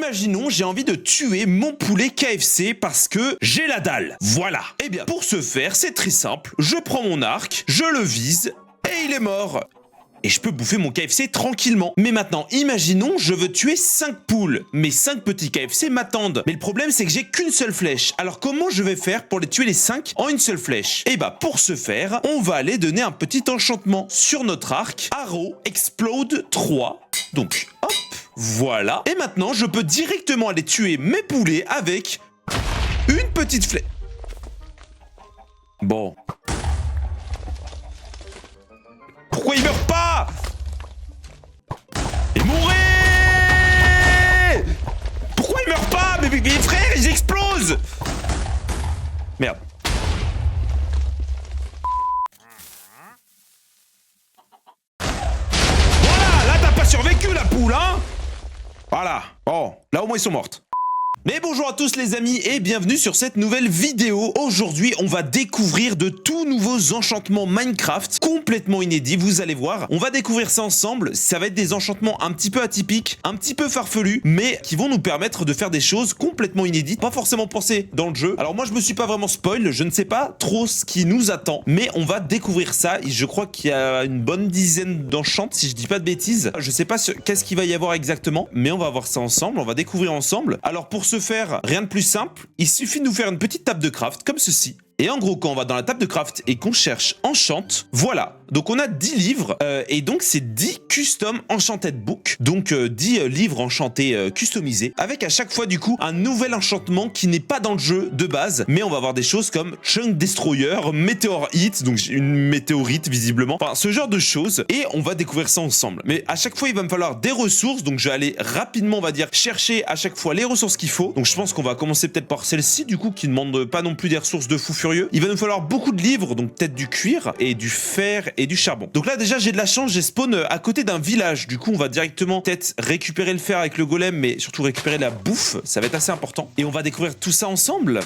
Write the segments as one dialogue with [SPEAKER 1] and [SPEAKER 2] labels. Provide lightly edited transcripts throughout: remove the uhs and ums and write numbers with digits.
[SPEAKER 1] imaginons j'ai envie de tuer mon poulet KFC parce que j'ai la dalle. Voilà. Eh bien, pour ce faire, c'est très simple. Je prends mon arc, je le vise et il est mort. Et je peux bouffer mon KFC tranquillement. Mais maintenant, imaginons, je veux tuer 5 poules. Mes 5 petits KFC m'attendent. Mais le problème, c'est que j'ai qu'une seule flèche. Alors comment je vais faire pour les tuer les 5 en une seule flèche? Et bah pour ce faire, on va aller donner un petit enchantement sur notre arc. Arrow Explode 3. Donc, hop, voilà. Et maintenant, je peux directement aller tuer mes poulets avec une petite flèche. Bon. Pourquoi il meurt pas? Et mourrez! Pourquoi il meurt pas? Mais mes frères, ils explosent! Merde. Voilà, là t'as pas survécu la poule, hein? Voilà. Oh, là au moins ils sont mortes. Mais bonjour à tous les amis et bienvenue sur cette nouvelle vidéo. Aujourd'hui, on va découvrir de tout nouveaux enchantements Minecraft complètement inédits, vous allez voir. On va découvrir ça ensemble, ça va être des enchantements un petit peu atypiques, un petit peu farfelus, mais qui vont nous permettre de faire des choses complètement inédites, pas forcément pensées dans le jeu. Alors moi, je me suis pas vraiment spoil, je ne sais pas trop ce qui nous attend, mais on va découvrir ça. Et je crois qu'il y a une bonne dizaine d'enchants, si je dis pas de bêtises. Je sais pas qu'est-ce qu'il va y avoir exactement, mais on va voir ça ensemble, on va découvrir ensemble. Alors pour ce faire, rien de plus simple, il suffit de nous faire une petite table de craft comme ceci. Et en gros, quand on va dans la table de craft et qu'on cherche enchant, voilà. Donc on a 10 livres et donc c'est 10 custom enchanted book. Donc 10 livres enchantés customisés avec à chaque fois du coup un nouvel enchantement qui n'est pas dans le jeu de base. Mais on va avoir des choses comme Chunk Destroyer, Meteor Hit, donc une météorite visiblement. Enfin ce genre de choses et on va découvrir ça ensemble. Mais à chaque fois il va me falloir des ressources. Donc je vais aller rapidement on va dire chercher à chaque fois les ressources qu'il faut. Donc je pense qu'on va commencer peut-être par celle-ci du coup qui ne demande pas non plus des ressources de fou furieux. Il va nous falloir beaucoup de livres, donc peut-être du cuir et du fer et du charbon. Donc là déjà j'ai de la chance, j'ai spawn à côté d'un village. Du coup on va directement peut-être récupérer le fer avec le golem, mais surtout récupérer la bouffe, ça va être assez important. Et on va découvrir tout ça ensemble.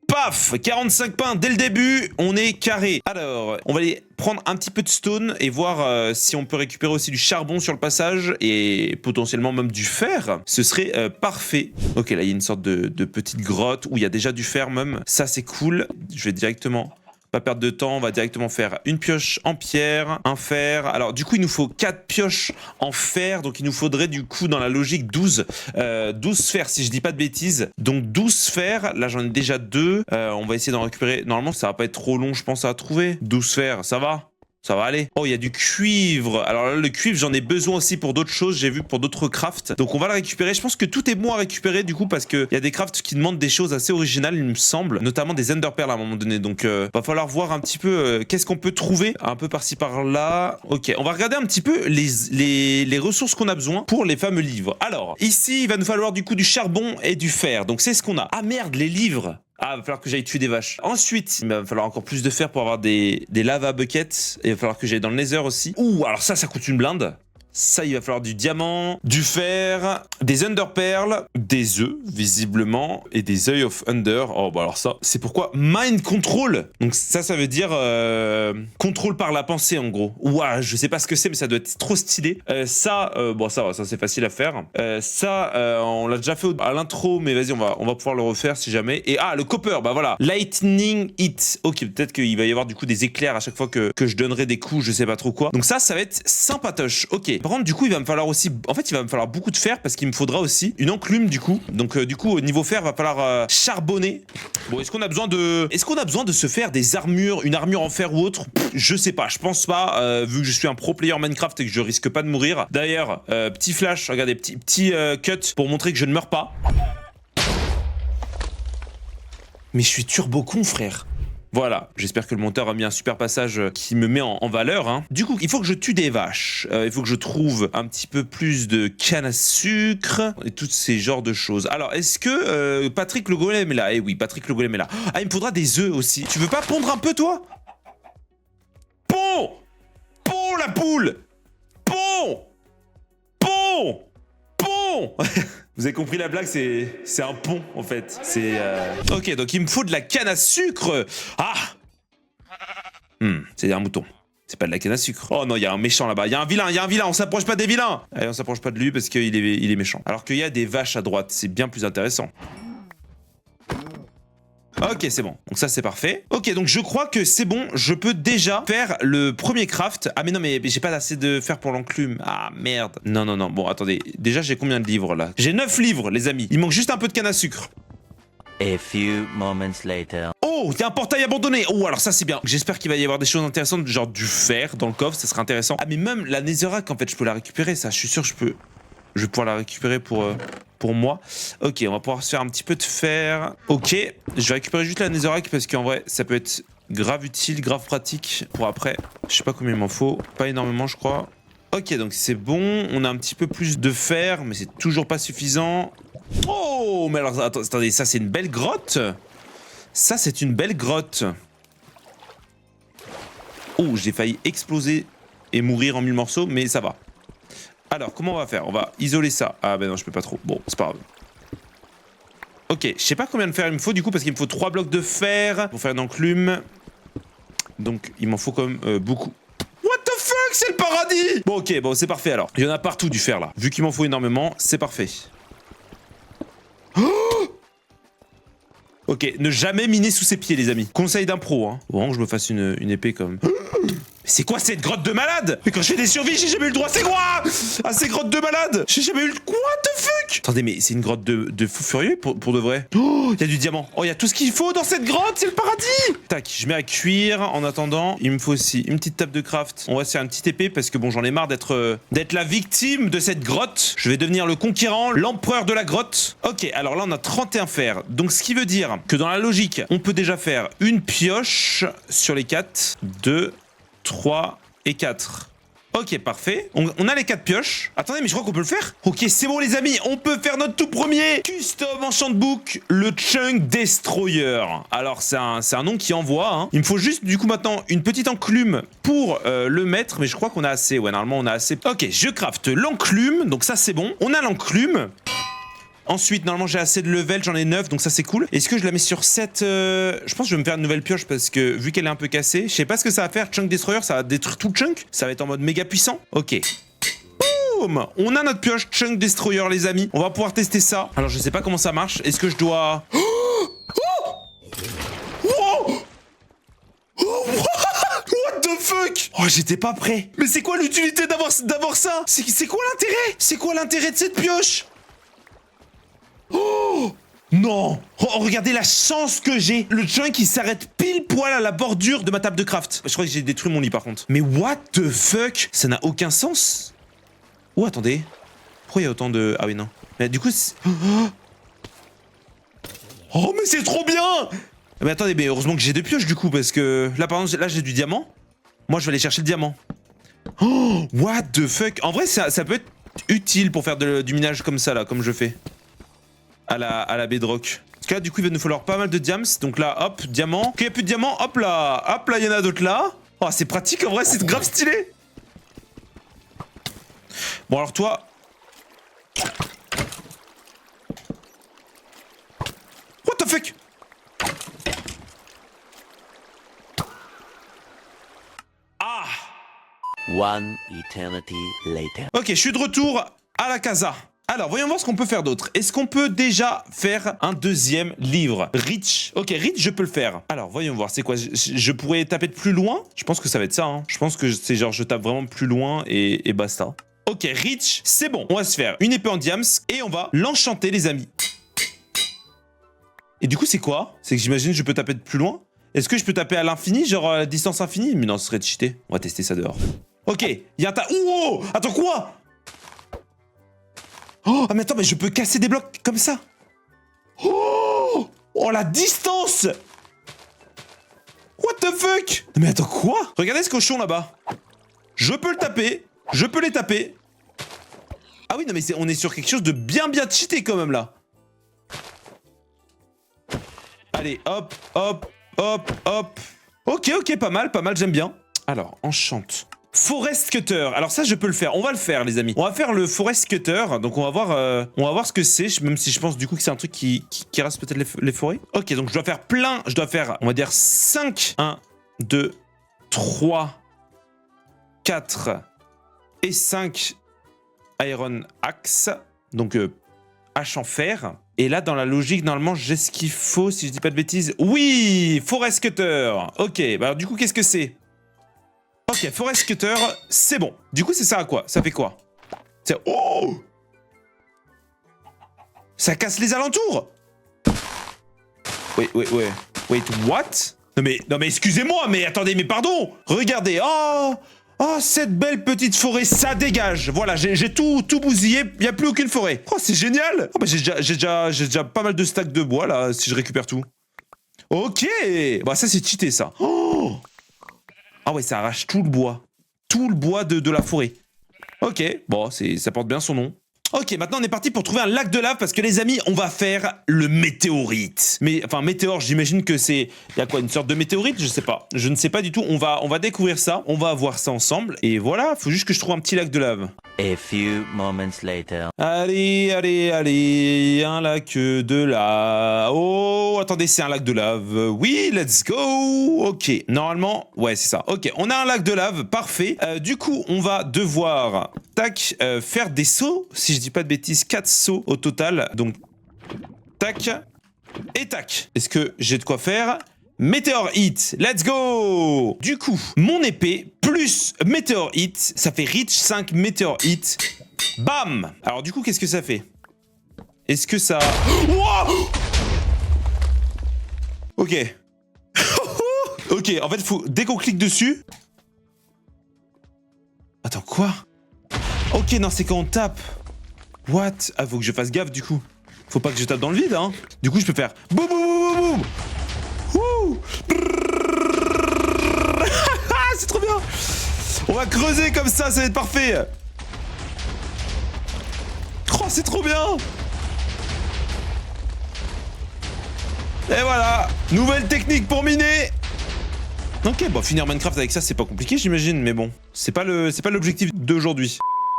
[SPEAKER 1] Paf, 45 pains dès le début, on est carré. Alors, on va aller prendre un petit peu de stone et voir si on peut récupérer aussi du charbon sur le passage et potentiellement même du fer. Ce serait parfait. Ok, là, il y a une sorte de petite grotte où il y a déjà du fer même. Ça, c'est cool. Je vais directement... Pas perdre de temps, on va directement faire une pioche en pierre, un fer. Alors du coup, il nous faut 4 pioches en fer, donc il nous faudrait du coup dans la logique 12 fers si je dis pas de bêtises. Donc 12 fers, là j'en ai déjà 2. On va essayer d'en récupérer. Normalement, ça va pas être trop long, je pense, à trouver. 12 fers, ça va? Ça va aller. Oh, il y a du cuivre. Alors là, le cuivre, j'en ai besoin aussi pour d'autres choses. J'ai vu pour d'autres crafts. Donc on va le récupérer. Je pense que tout est bon à récupérer du coup parce qu'il y a des crafts qui demandent des choses assez originales, il me semble. Notamment des ender pearls à un moment donné. Donc va falloir voir un petit peu qu'est-ce qu'on peut trouver. Un peu par-ci par-là. Ok, on va regarder un petit peu les ressources qu'on a besoin pour les fameux livres. Alors, ici, il va nous falloir du coup du charbon et du fer. Donc c'est ce qu'on a. Ah merde, les livres. Ah, il va falloir que j'aille tuer des vaches. Ensuite, il va falloir encore plus de fer pour avoir des lava buckets. Et il va falloir que j'aille dans le nether aussi. Ouh, alors ça coûte une blinde. Ça, il va falloir du diamant, du fer, des underpearls, des œufs, visiblement, et des œils of under. Oh, bah alors ça, c'est pourquoi mind control. Donc ça veut dire contrôle par la pensée, en gros. Ouah, je sais pas ce que c'est, mais ça doit être trop stylé. Bon, ça c'est facile à faire. On l'a déjà fait à l'intro, mais vas-y, on va pouvoir le refaire si jamais. Et le copper, bah voilà. Lightning hit. Ok, peut-être qu'il va y avoir du coup des éclairs à chaque fois que je donnerai des coups, je sais pas trop quoi. Donc ça va être sympatoche. Ok. Par contre, du coup, il va me falloir aussi... En fait, il va me falloir beaucoup de fer parce qu'il me faudra aussi une enclume, du coup. Donc, du coup, au niveau fer, il va falloir charbonner. Bon, est-ce qu'on a besoin de se faire des armures, une armure en fer ou autre? Je sais pas, je pense pas, vu que je suis un pro player Minecraft et que je risque pas de mourir. D'ailleurs, petit flash, regardez, petit cut pour montrer que je ne meurs pas. Mais je suis turbo con, frère. Voilà, j'espère que le monteur a mis un super passage qui me met en valeur. Hein. Du coup, il faut que je tue des vaches. Il faut que je trouve un petit peu plus de canne à sucre et tous ces genres de choses. Alors, est-ce que Patrick le golem est là? Eh oui, Patrick le golem est là. Ah, il me faudra des œufs aussi. Tu veux pas pondre un peu, toi? Pond! Pond, la poule! Pond! Pond! Pond! Vous avez compris la blague, c'est un pont en fait. Ok, donc il me faut de la canne à sucre. Ah, c'est un mouton. C'est pas de la canne à sucre. Oh non, il y a un méchant là-bas. Il y a un vilain, on s'approche pas des vilains. Allez, on s'approche pas de lui parce qu'il est méchant. Alors qu'il y a des vaches à droite, c'est bien plus intéressant. Ok, c'est bon. Donc ça, c'est parfait. Ok, donc je crois que c'est bon. Je peux déjà faire le premier craft. Ah, mais non, mais j'ai pas assez de fer pour l'enclume. Ah, merde. Non, non, non. Bon, attendez. Déjà, j'ai combien de livres, là? J'ai 9 livres, les amis. Il manque juste un peu de canne à sucre.
[SPEAKER 2] A few moments later.
[SPEAKER 1] Oh, il y a un portail abandonné. Oh, alors ça, c'est bien. J'espère qu'il va y avoir des choses intéressantes, genre du fer dans le coffre. Ça serait intéressant. Ah, mais même la netherrack, en fait, je peux la récupérer. Ça, je suis sûr que je vais pouvoir la récupérer pour moi. Ok, on va pouvoir se faire un petit peu de fer. Ok, je vais récupérer juste la netherrack parce qu'en vrai, ça peut être grave utile, grave pratique pour après. Je sais pas combien il m'en faut. Pas énormément, je crois. Ok, donc c'est bon. On a un petit peu plus de fer, mais c'est toujours pas suffisant. Oh, mais alors, attendez, ça, c'est une belle grotte. Ça, c'est une belle grotte. Oh, j'ai failli exploser et mourir en 1000 morceaux, mais ça va. Alors, comment on va faire? On va isoler ça. Ah ben non, je peux pas trop. Bon, c'est pas grave. Ok, je sais pas combien de fer il me faut du coup, parce qu'il me faut 3 blocs de fer pour faire une enclume. Donc, il m'en faut quand même beaucoup. What the fuck? C'est le paradis! Bon, ok, bon, c'est parfait alors. Il y en a partout du fer là. Vu qu'il m'en faut énormément, c'est parfait. Ok, ne jamais miner sous ses pieds, les amis. Conseil d'un pro, hein. Bon, que je me fasse une épée comme... C'est quoi cette grotte de malade? Mais quand je fais des survies, j'ai jamais eu le droit. C'est quoi? Ah, ces grottes de malade? J'ai jamais eu le... What the fuck? Attendez, mais c'est une grotte de fou furieux pour de vrai. Oh, il y a du diamant. Oh, il y a tout ce qu'il faut dans cette grotte. C'est le paradis. Tac, je mets à cuire. En attendant, il me faut aussi une petite table de craft. On va se faire une petite épée parce que bon, j'en ai marre d'être la victime de cette grotte. Je vais devenir le conquérant, l'empereur de la grotte. Ok, alors là, on a 31 fer. Donc, ce qui veut dire que dans la logique, on peut déjà faire une pioche sur les 4. 2... 3 et 4. Ok, parfait. On a les 4 pioches. Attendez, mais je crois qu'on peut le faire. Ok, c'est bon les amis, on peut faire notre tout premier custom enchant book, le Chunk Destroyer. Alors, c'est un nom qui envoie. Hein. Il me faut juste, du coup, maintenant, une petite enclume pour le mettre, mais je crois qu'on a assez. Ouais, normalement, on a assez. Ok, je craft l'enclume, donc ça, c'est bon. On a l'enclume. Ensuite, normalement, j'ai assez de level, j'en ai 9, donc ça, c'est cool. Est-ce que je la mets sur 7 Je pense que je vais me faire une nouvelle pioche parce que, vu qu'elle est un peu cassée, je sais pas ce que ça va faire. Chunk Destroyer, ça va détruire tout le chunk. Ça va être en mode méga puissant. Ok. Boum! On a notre pioche Chunk Destroyer, les amis. On va pouvoir tester ça. Alors, je sais pas comment ça marche. Est-ce que je dois... What the fuck? Oh, j'étais pas prêt. Mais c'est quoi l'utilité d'avoir ça? C'est quoi l'intérêt? C'est quoi l'intérêt de cette pioche? Oh non! Oh, regardez la chance que j'ai! Le chunk qui s'arrête pile poil à la bordure de ma table de craft. Je crois que j'ai détruit mon lit par contre. Mais what the fuck? Ça n'a aucun sens. Oh, attendez. Pourquoi il y a autant de... Ah oui, non. Mais du coup... Oh, mais c'est trop bien! Mais attendez, mais heureusement que j'ai 2 pioches du coup, parce que... Là, par exemple, là, j'ai du diamant. Moi, je vais aller chercher le diamant. Oh, what the fuck? En vrai, ça peut être utile pour faire du minage comme ça, là, comme je fais. À la bedrock. Parce que là, du coup, il va nous falloir pas mal de diams. Donc là, hop, diamant. Ok, il n'y a plus de diamant. Hop là, il y en a d'autres là. Oh, c'est pratique en vrai, c'est grave stylé. Bon, alors toi... What the fuck? Ah!
[SPEAKER 2] One eternity later.
[SPEAKER 1] Ok, je suis de retour à la casa. Alors, voyons voir ce qu'on peut faire d'autre. Est-ce qu'on peut déjà faire un deuxième livre? Rich. Ok, Rich, je peux le faire. Alors, voyons voir, c'est quoi? Je pourrais taper de plus loin? Je pense que ça va être ça, hein. Je pense que c'est genre, je tape vraiment plus loin et basta. Ok, Rich, c'est bon. On va se faire une épée en diams et on va l'enchanter, les amis. Et du coup, c'est quoi? C'est que j'imagine que je peux taper de plus loin? Est-ce que je peux taper à l'infini, genre à la distance infinie? Mais non, ce serait de cheater. On va tester ça dehors. Ok, il y a un tas... Oh! Attends, quoi? Oh, mais attends, mais je peux casser des blocs comme ça. Oh, oh, la distance. What the fuck? Mais attends, quoi? Regardez ce cochon là-bas. Je peux le taper. Je peux les taper. Ah oui, non, mais on est sur quelque chose de bien cheaté quand même là. Allez, hop, hop, hop, hop. Ok, pas mal, j'aime bien. Alors, enchante. Forest Cutter. Alors ça, je peux le faire. On va le faire, les amis. On va faire le Forest Cutter. Donc on va voir ce que c'est. Même si je pense du coup que c'est un truc qui rase peut-être les forêts. Ok, donc je dois faire plein. Je dois faire, on va dire 5. 1, 2, 3, 4 et 5 Iron Axe. Donc hache en fer. Et là, dans la logique, normalement, j'ai ce qu'il faut, si je dis pas de bêtises. Oui, Forest Cutter. Ok, bah alors du coup, qu'est-ce que c'est? Ok, Forest Cutter, c'est bon. Du coup, c'est ça à quoi? Ça fait quoi? Oh! Ça casse les alentours? Wait, what? Non mais excusez-moi, mais attendez, mais pardon! Regardez, oh, cette belle petite forêt, ça dégage! Voilà, j'ai tout bousillé, il n'y a plus aucune forêt. Oh, c'est génial! Oh, bah, j'ai déjà pas mal de stacks de bois, là, si je récupère tout. Ok! Bah ça, c'est cheaté, ça. Oh! Ah ouais, ça arrache tout le bois. Tout le bois de la forêt. Ok, bon, ça porte bien son nom. Ok, maintenant on est parti pour trouver un lac de lave parce que les amis, on va faire le météorite. Mais, enfin, météore, j'imagine que c'est... Il y a quoi, une sorte de météorite? Je sais pas. Je ne sais pas du tout. On va découvrir ça. On va voir ça ensemble. Et voilà, faut juste que je trouve un petit lac de lave.
[SPEAKER 2] A few moments later.
[SPEAKER 1] Allez, un lac de lave. Oh, attendez, c'est un lac de lave. Oui, let's go. Ok, normalement, ouais, c'est ça. Ok, on a un lac de lave, parfait. Du coup, on va devoir, tac, faire des sauts. Si je dis pas de bêtises, 4 sauts au total. Donc, tac, et tac. Est-ce que j'ai de quoi faire? Meteor Hit, let's go! Du coup, mon épée plus Meteor Hit, ça fait Reach 5 Meteor Hit. Bam! Alors du coup, qu'est-ce que ça fait? Est-ce que ça... Wow! Ok. Ok, en fait, faut... dès qu'on clique dessus... Attends, quoi? Ok, non, c'est quand on tape. What? Ah, faut que je fasse gaffe, du coup. Faut pas que je tape dans le vide, hein. Du coup, je peux faire... Boum, boum, boum, boum, boum. C'est trop bien. On va creuser comme ça va être parfait. Oh, c'est trop bien. Et voilà, nouvelle technique pour miner. Ok, bon, finir Minecraft avec ça, c'est pas compliqué, j'imagine, mais bon, c'est pas l'objectif d'aujourd'hui.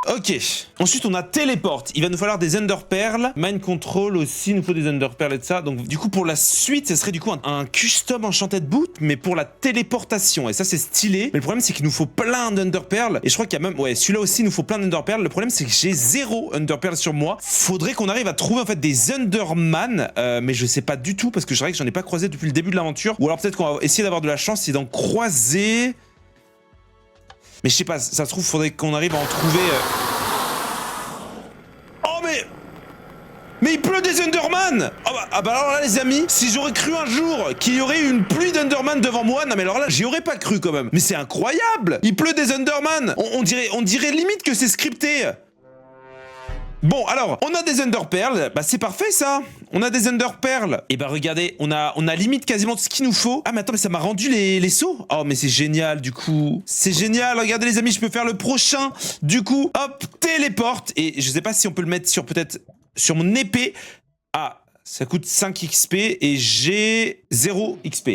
[SPEAKER 1] Ok, ensuite on a Téléport, il va nous falloir des Ender Pearls, Mind Control aussi, il nous faut des Ender Pearls et de ça, donc du coup pour la suite, ce serait du coup un custom Enchanted Boot, mais pour la téléportation, et ça c'est stylé, mais le problème c'est qu'il nous faut plein d'Under Pearls, et je crois qu'il y a même, ouais, celui-là aussi il nous faut plein d'Under Pearls, le problème c'est que j'ai 0 Under Pearls sur moi, faudrait qu'on arrive à trouver en fait des Enderman, mais je sais pas du tout, parce que je dirais que j'en ai pas croisé depuis le début de l'aventure, ou alors peut-être qu'on va essayer d'avoir de la chance et d'en croiser... Mais je sais pas, ça se trouve, faudrait qu'on arrive à en trouver... Oh mais il pleut des Enderman. Ah bah alors là les amis, si j'aurais cru un jour qu'il y aurait une pluie d'Enderman devant moi, non mais alors là, j'y aurais pas cru quand même. Mais c'est incroyable. Il pleut des Enderman. On dirait limite que c'est scripté. Bon, alors, on a des Ender Pearls, bah c'est parfait ça. On a des Ender Pearls. Et bah regardez, on a limite quasiment tout ce qu'il nous faut. Ah mais attends, mais ça m'a rendu les sauts. Oh mais c'est génial du coup. C'est génial, regardez les amis, je peux faire le prochain. Du coup, hop, téléporte. Et je sais pas si on peut le mettre sur peut-être sur mon épée. Ah, ça coûte 5 XP et j'ai 0 XP.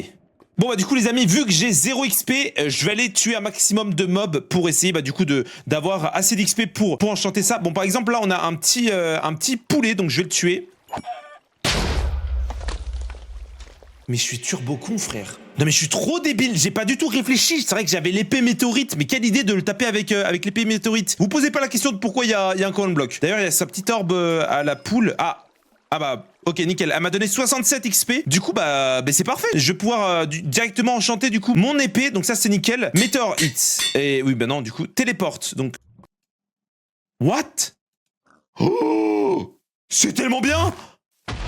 [SPEAKER 1] Bon bah du coup les amis, vu que j'ai 0 XP, je vais aller tuer un maximum de mobs pour essayer bah du coup d'avoir assez d'XP pour enchanter ça. Bon par exemple là on a un petit poulet, donc je vais le tuer. Mais je suis turbo con frère. Non mais je suis trop débile, j'ai pas du tout réfléchi. C'est vrai que j'avais l'épée météorite, mais quelle idée de le taper avec l'épée météorite. Vous posez pas la question de pourquoi il y a un command block. D'ailleurs il y a sa petite orbe à la poule. Ah bah, ok, nickel. Elle m'a donné 67 XP. Du coup, bah c'est parfait. Je vais pouvoir directement enchanter, du coup, mon épée. Donc ça, c'est nickel. Meteor Hit. Et oui, bah non, du coup, téléporte. Donc... What? Oh! C'est tellement bien!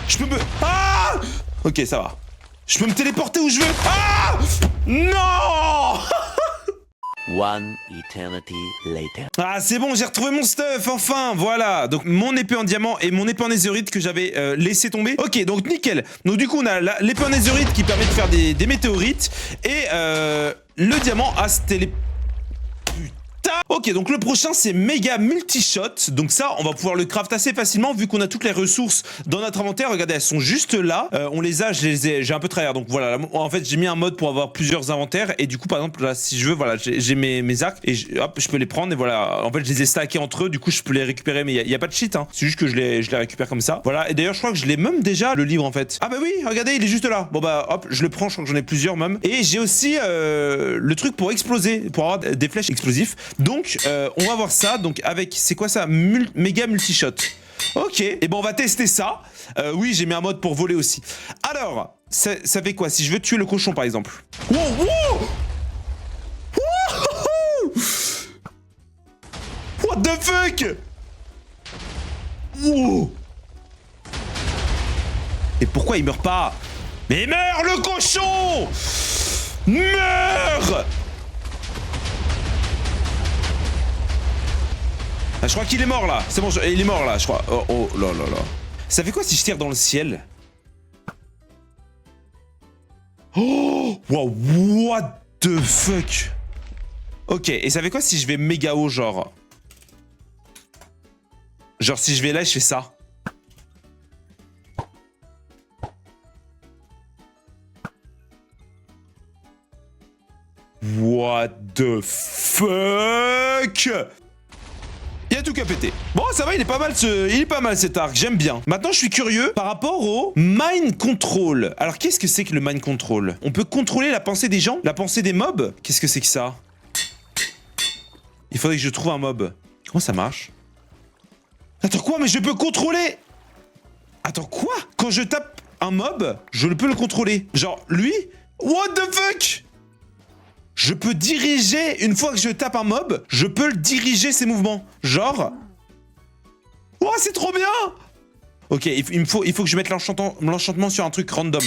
[SPEAKER 1] Je peux me... Ah! Ok, ça va. Je peux me téléporter où je veux. Ah! Non!
[SPEAKER 2] One eternity later.
[SPEAKER 1] Ah c'est bon, j'ai retrouvé mon stuff, enfin, voilà. Donc mon épée en diamant et mon épée en netherite que j'avais laissé tomber. Ok, donc nickel. Donc du coup on a l'épée en netherite qui permet de faire des météorites. Et le diamant a ce télé... Putain! Ok, donc le prochain c'est méga multishot. Donc ça, on va pouvoir le craft assez facilement vu qu'on a toutes les ressources dans notre inventaire. Regardez, elles sont juste là. On les a, j'ai un peu tryhard. Donc voilà, là, en fait j'ai mis un mode pour avoir plusieurs inventaires. Et du coup, par exemple, là, si je veux, voilà, j'ai mes arcs et hop, je peux les prendre. Et voilà, en fait, je les ai stackés entre eux. Du coup, je peux les récupérer. Mais il y a pas de cheat, hein. C'est juste que je les récupère comme ça. Voilà, et d'ailleurs, je crois que je l'ai même déjà le livre en fait. Ah bah oui, regardez, il est juste là. Bon bah hop, je le prends. Je crois que j'en ai plusieurs même. Et j'ai aussi le truc pour exploser, pour avoir des flèches explosives. Donc, on va voir ça. Donc, avec, c'est quoi ça? Méga multishot. Ok, et ben on va tester ça. Oui, j'ai mis un mode pour voler aussi. Alors, ça fait quoi si je veux tuer le cochon par exemple? Wow, wow! What the fuck? Wow! Et pourquoi il meurt pas? Mais meurs le cochon! Meurs! Ah, je crois qu'il est mort là. C'est bon, il est mort là, je crois. Oh là là là. Ça fait quoi si je tire dans le ciel? Oh! Wow, what the fuck? Ok, et ça fait quoi si je vais méga haut, genre? Genre si je vais là et je fais ça. What the fuck? Il a tout qu'à péter. Bon, ça va, il est pas mal cet arc, j'aime bien. Maintenant, je suis curieux par rapport au mind control. Alors, qu'est-ce que c'est que le mind control? On peut contrôler la pensée des gens? La pensée des mobs? Qu'est-ce que c'est que ça? Il faudrait que je trouve un mob. Comment ça marche? Attends, quoi? Mais je peux contrôler? Attends, quoi? Quand je tape un mob, je peux le contrôler. Genre, lui? What the fuck? Je peux diriger, une fois que je tape un mob, je peux le diriger ses mouvements. Genre... Oh, c'est trop bien! Ok, il faut que je mette l'enchantement sur un truc random.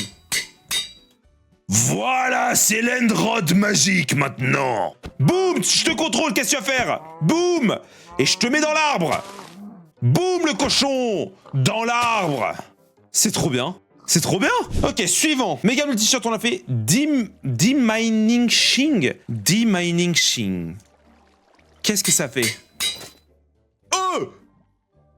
[SPEAKER 1] Voilà, c'est l'Endrod magique maintenant. Boum, je te contrôle, qu'est-ce que tu vas faire? Boum! Et je te mets dans l'arbre. Boum, le cochon! Dans l'arbre. C'est trop bien. C'est trop bien. Ok, suivant. Méga multishot, on a fait Demining Shing. Demining Shing. Qu'est-ce que ça fait? Oh!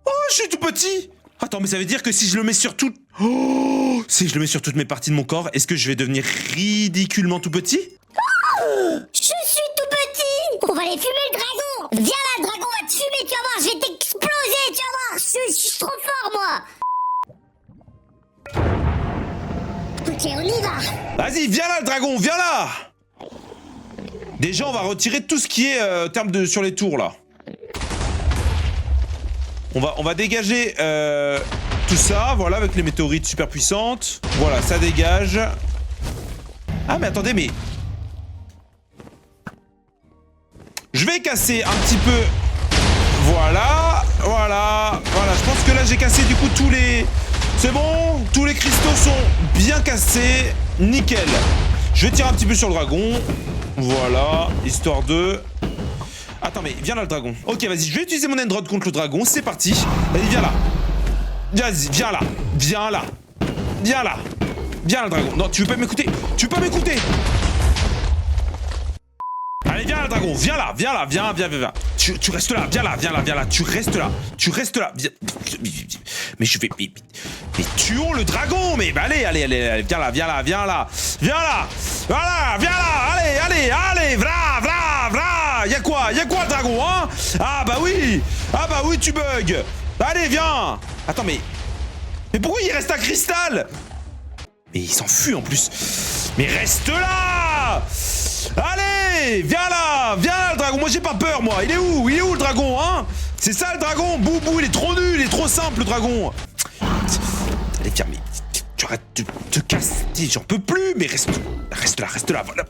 [SPEAKER 1] Oh, je suis tout petit. Attends, mais ça veut dire que si je le mets sur tout... Oh! Si je le mets sur toutes mes parties de mon corps, est-ce que je vais devenir ridiculement tout petit?
[SPEAKER 3] Oh, je suis tout petit. On va aller fumer le dragon. Viens là, le dragon va te fumer, tu vas voir, je vais t'exploser, tu vas voir. Je suis trop fort, moi. Ok, on y va.
[SPEAKER 1] Vas-y, viens là, le dragon, viens là. Déjà, on va retirer tout ce qui est terme de sur les tours, là. On va dégager tout ça, voilà, avec les météorites super puissantes. Voilà, ça dégage. Ah, mais attendez, mais... Je vais casser un petit peu... Voilà, voilà, voilà. Je pense que là, j'ai cassé, du coup, tous les... C'est bon, tous les cristaux sont bien cassés. Nickel. Je vais tirer un petit peu sur le dragon. Voilà, histoire de... Attends, mais viens là, le dragon. Ok, vas-y, je vais utiliser mon Endrod contre le dragon. C'est parti. Vas-y, viens là. Vas-y, viens là. Viens là. Viens là. Viens là, le dragon. Non, tu veux pas m'écouter? Tu veux pas m'écouter? Allez, viens là, le dragon. Viens là. Viens là. Viens. Tu restes là. Viens là. Tu restes là. Tu restes là. Viens. Mais je vais... Mais tuons le dragon. Mais bah, allez. Viens là. Voilà. Viens là. Allez. Vra. Y'a quoi, le dragon, hein? Ah bah oui, tu bugs. Allez, viens. Attends, mais pourquoi il reste un cristal? Mais il s'enfuit en plus. Mais reste là. Allez, viens là, le dragon. Moi, j'ai pas peur, moi. Il est où le dragon, hein? C'est ça, le dragon. Boubou, il est trop nul, il est trop simple, le dragon. Allez, viens, mais tu arrêtes de te casser. J'en peux plus, mais reste là. Voilà.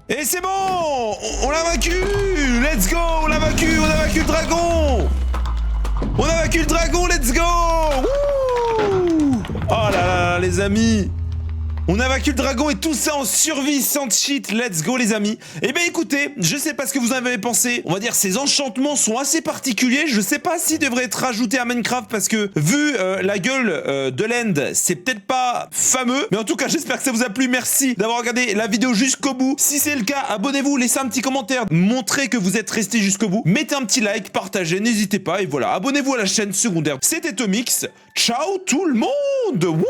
[SPEAKER 1] Et c'est bon! On l'a vaincu! Let's go! On l'a vaincu le dragon! Let's go! Wouh! Oh là là, les amis! On a vaincu le dragon et tout ça en survie sans cheat. Let's go les amis. Eh ben écoutez, je sais pas ce que vous en avez pensé. On va dire ces enchantements sont assez particuliers. Je sais pas s'ils devraient être rajoutés à Minecraft parce que vu la gueule de l'end, c'est peut-être pas fameux. Mais en tout cas, j'espère que ça vous a plu. Merci d'avoir regardé la vidéo jusqu'au bout. Si c'est le cas, abonnez-vous, laissez un petit commentaire, montrez que vous êtes resté jusqu'au bout. Mettez un petit like, partagez, n'hésitez pas. Et voilà, abonnez-vous à la chaîne secondaire. C'était Tomix. Ciao tout le monde. Wouh!